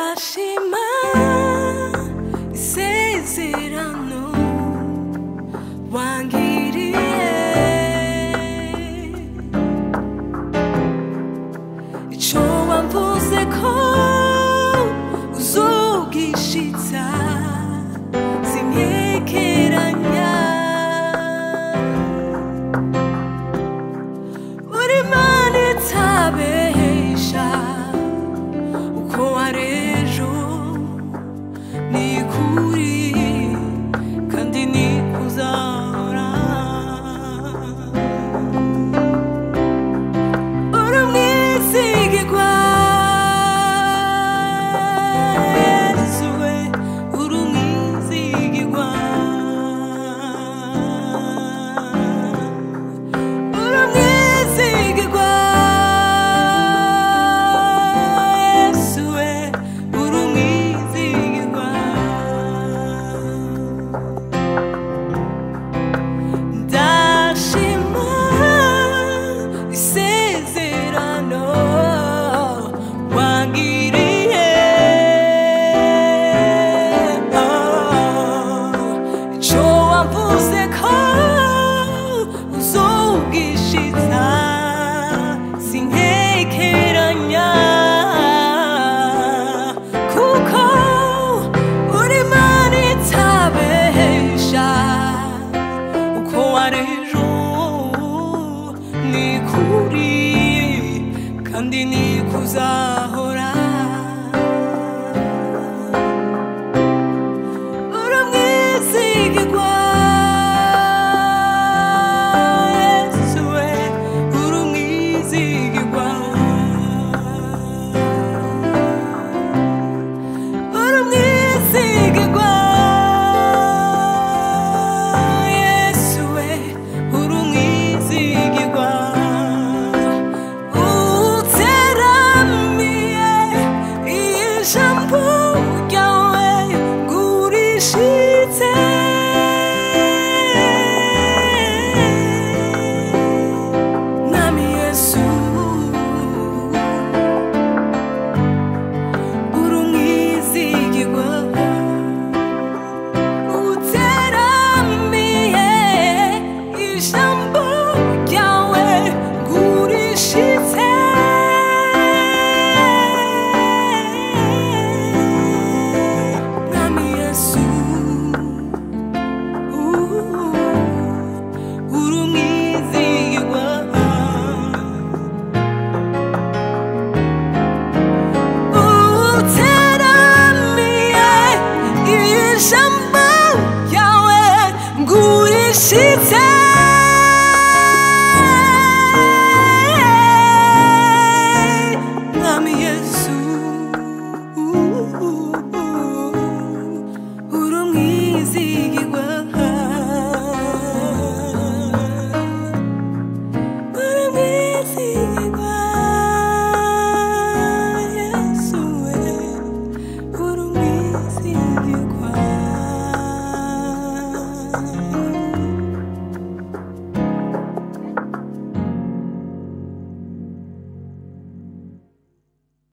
Ndashima isezerano wangiriye, ico wamvuze ko uzogishitsa sinkekeranya. Uri Imana itabesha, uko wari ejo ni kuri kandi ni kuzahora. Uri umwizigirwa Yesu we, uri umwizigirwa. Uri umwizigirwa Yesu we, uri umwizigirwa. Ndashima isezerano wangiriye, ico wamvuze ko uzogishitsa sinkekeranya, kuko uri Imana itabesha, uko wari ejo ni kuri kandi ni kuzahora. Uri umwizigirwa Yesu we, uri umwizigirwa. Uri umwizigirwa Yesu we, uri umwizigirwa. Uteramiye ijambo ryawe ngurishitse, Mwami Yesu, uri umwizigirwa. Uteramiye ijambo ryawe ngurishitse, Mwami Yesu, uri umwizigirwa. Uteramiye ijambo ryawe ngurishitse,